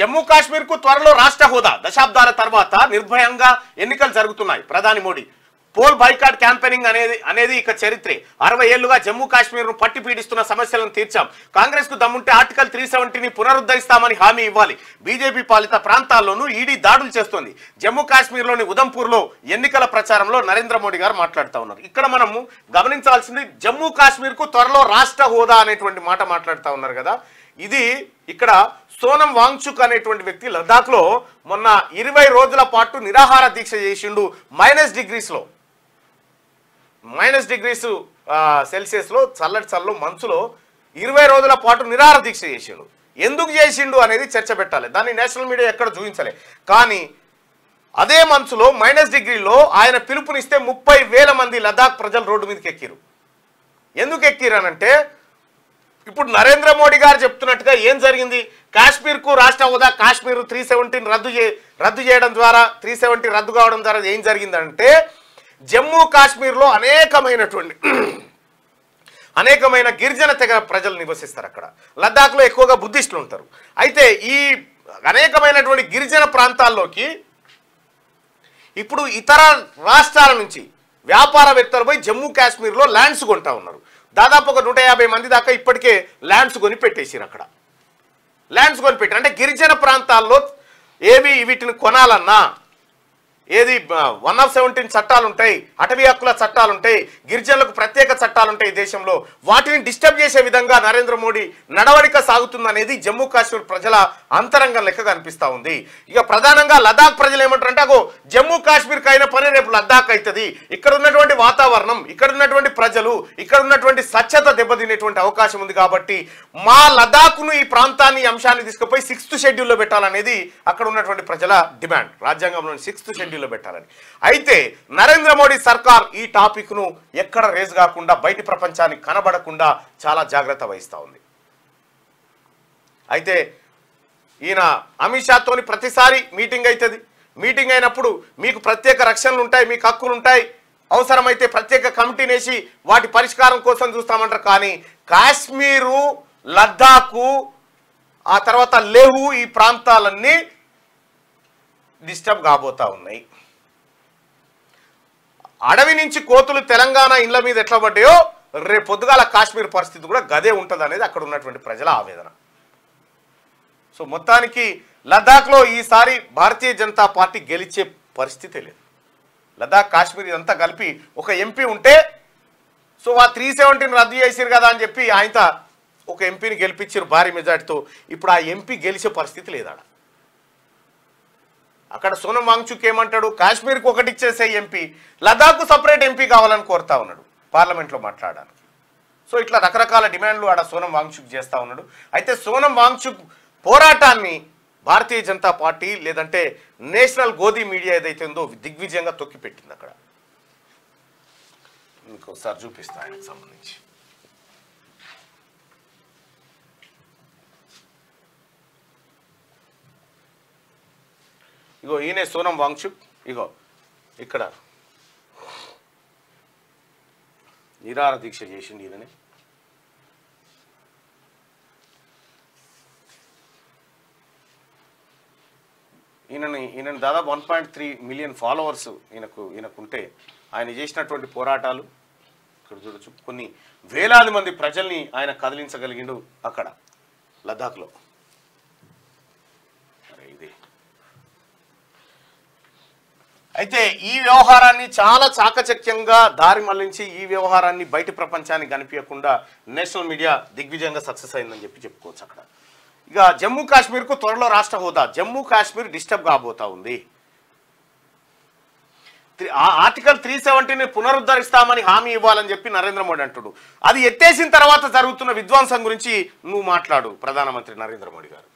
జమ్మూ కాశ్మీర్ కు త్వరలో రాష్ట్ర హోదా, దశాబ్దాల తర్వాత నిర్భయంగా ఎన్నికలు జరుగుతున్నాయి. ప్రధాని మోడీ పోల్ బైకాట్ క్యాంపెయినింగ్ అనేది ఇక చరిత్రే. 60 ఏళ్లుగా జమ్మూ కాశ్మీర్ ను పట్టి పీడిస్తున్న సమస్యలను తీర్చాం. కాంగ్రెస్ కు దమ్ముంటే ఆర్టికల్ 370ని పునరుద్ధరిస్తామని హామీ ఇవ్వాలి. బీజేపీ పాలిత ప్రాంతాల్లోనూ ఈడీ దాడులు చేస్తోంది. జమ్మూ కాశ్మీర్ లోని ఉదంపూర్ లో ఎన్నికల ప్రచారంలో నరేంద్ర మోడీ గారు మాట్లాడుతూ ఉన్నారు. ఇక్కడ మనము గమనించాల్సింది జమ్మూ కాశ్మీర్ కు త్వరలో రాష్ట్ర హోదా అనేటువంటి మాట మాట్లాడుతూ ఉన్నారు కదా. ఇది ఇక్కడ సోనం వాంగ్చుక్ అనేటువంటి వ్యక్తి లద్దాఖ్ లో మొన్న 20 రోజుల పాటు నిరాహార దీక్ష చేసిండు. -డిగ్రీస్ సెల్సియస్ లో చల్లటి మంచులో 20 రోజుల పాటు నిరాహార దీక్ష చేసిండు. ఎందుకు చేసిండు అనేది చర్చ పెట్టాలి. దాన్ని నేషనల్ మీడియా ఎక్కడ చూపించలే. కానీ అదే మంచులో -డిగ్రీలో ఆయన పిలుపునిస్తే 30,000 మంది లద్దాఖ్ ప్రజలు రోడ్డు మీదకి ఎక్కిరు. ఎందుకు ఎక్కిరనంటే ఇప్పుడు నరేంద్ర మోడీ గారు చెప్తున్నట్టుగా ఏం జరిగింది, కాశ్మీర్కు రాష్ట్ర హోదా, కాశ్మీర్ 370 రద్దు చేయడం ద్వారా 370 రద్దు కావడం ద్వారా ఏం జరిగిందంటే జమ్మూ కాశ్మీర్లో అనేకమైన గిరిజన తెగ ప్రజలు నివసిస్తారు. అక్కడ లద్దాఖ్లో ఎక్కువగా బుద్ధిస్టులు ఉంటారు. అయితే ఈ అనేకమైనటువంటి గిరిజన ప్రాంతాల్లోకి ఇప్పుడు ఇతర రాష్ట్రాల నుంచి వ్యాపారవేత్తలు పోయి జమ్మూ కాశ్మీర్లో ల్యాండ్స్ కొంటా ఉన్నారు. దాదాపు ఒక 150 మంది దాకా ఇప్పటికే ల్యాండ్స్ కొని పెట్టేసారు. అక్కడ ల్యాండ్స్ కొని పెట్టారు. అంటే గిరిజన ప్రాంతాల్లో వీటిని కొనాలన్నా ఏది 117 చట్టాలు ఉంటాయి, అటవీ హక్కుల చట్టాలు ఉంటాయి, గిరిజనులకు ప్రత్యేక చట్టాలు ఉంటాయి దేశంలో. వాటిని డిస్టర్బ్ చేసే విధంగా నరేంద్ర మోడీ నడవడిక సాగుతుందనేది జమ్మూ కాశ్మీర్ ప్రజల అంతరంగం లెక్కగా అనిపిస్తూ ఉంది. ఇక ప్రధానంగా లద్దాఖ్ ప్రజలు ఏమంటారంటే అగో జమ్మూ కాశ్మీర్కి అయిన పని రేపు లద్దాఖ్ అవుతుంది. ఇక్కడ ఉన్నటువంటి వాతావరణం, ఇక్కడ ఉన్నటువంటి ప్రజలు, ఇక్కడ ఉన్నటువంటి స్వచ్ఛత దెబ్బతినేటువంటి అవకాశం ఉంది. కాబట్టి మా లద్దాఖ్ను ఈ ప్రాంతాన్ని అంశాన్ని తీసుకుపోయి 6th షెడ్యూల్లో పెట్టాలనేది అక్కడ ఉన్నటువంటి ప్రజల డిమాండ్. రాజ్యాంగంలోని 6th షెడ్యూల్లో పెట్టాలని. అయితే నరేంద్ర మోడీ సర్కార్ ఈ టాపిక్ ను ఎక్కడ రేజ్ కాకుండా బయటి ప్రపంచానికి కనబడకుండా చాలా జాగ్రత్త వహిస్తూ ఉంది. అయితే ఈయన అమిత్ షాతోని ప్రతిసారి మీటింగ్ అవుతుంది. మీటింగ్ అయినప్పుడు మీకు ప్రత్యేక రక్షణలు ఉంటాయి, మీకు హక్కులు ఉంటాయి, అవసరమైతే ప్రత్యేక కమిటీని వేసి వాటి పరిష్కారం కోసం చూస్తామంటారు. కానీ కాశ్మీరు, లద్దాఖు, ఆ తర్వాత లేహు ఈ ప్రాంతాలన్నీ డిస్టర్బ్ కాబోతా ఉన్నాయి. అడవి నుంచి కోతులు తెలంగాణ ఇండ్ల మీద ఎట్లా పడ్డాయో రేపు పొద్దుగాల కాశ్మీర్ పరిస్థితి కూడా గదే ఉంటుంది అనేది అక్కడ ఉన్నటువంటి ప్రజల ఆవేదన. సో మొత్తానికి లద్దాఖ్లో ఈసారి భారతీయ జనతా పార్టీ గెలిచే పరిస్థితి లేదు. లద్దాఖ్, కాశ్మీర్ ఇదంతా కలిపి ఒక ఎంపీ ఉంటే సో ఆ 370 రద్దు చేసిరు కదా అని చెప్పి ఆయన ఒక ఎంపీని గెలిపించారు భారీ మెజార్టీతో. ఇప్పుడు ఆ ఎంపీ గెలిచే పరిస్థితి లేదా. అక్కడ సోనం వాంగ్చుక్ ఏమంటాడు, కాశ్మీర్కి ఒకటి ఇచ్చేసే ఎంపీ, లద్దాఖ్కు సపరేట్ ఎంపీ కావాలని కోరుతా ఉన్నాడు పార్లమెంట్లో మాట్లాడడానికి. సో ఇట్లా రకరకాల డిమాండ్లు ఆడ సోనం వాంగ్చుక్ చేస్తూ ఉన్నాడు. అయితే సోనం వాంగ్చుక్ పోరాటాన్ని భారతీయ జనతా పార్టీ లేదంటే నేషనల్ గోధీ మీడియా ఏదైతే ఉందో దిగ్విజయంగా తొక్కిపెట్టింది. అక్కడ ఇంకోసారి చూపిస్తా ఆయనకు సంబంధించి. ఇగో ఈయనే సోనం వాంగ్చుక్. ఇగో ఇక్కడ నిరాహార దీక్ష చేసింది ఈయననే. ఈయనని దాదాపు 1.3 మిలియన్ ఫాలోవర్స్ ఈయనకుంటే ఆయన చేసినటువంటి పోరాటాలు ఇక్కడ చూడొచ్చు. కొన్ని వేలాది మంది ప్రజల్ని ఆయన కదిలించగలిగిండు అక్కడ లద్దాఖ్లో. అయితే ఈ వ్యవహారాన్ని చాలా చాకచక్యంగా దారి మళ్లించి ఈ వ్యవహారాన్ని బయటి ప్రపంచానికి కనిపించకుండా నేషనల్ మీడియా దిగ్విజయంగా సక్సెస్ అయిందని చెప్పుకోవచ్చు. అక్కడ ఇక జమ్మూ కాశ్మీర్కు త్వరలో రాష్ట్ర హోదా, జమ్మూ కాశ్మీర్ డిస్టర్బ్ కాబోతా ఉంది. ఆర్టికల్ 370ని పునరుద్ధరిస్తామని హామీ ఇవ్వాలని చెప్పి నరేంద్ర మోడీ అంటుడు. అది ఎత్తేసిన తర్వాత జరుగుతున్న విధ్వంసం గురించి నువ్వు మాట్లాడు ప్రధానమంత్రి నరేంద్ర మోడీ గారు.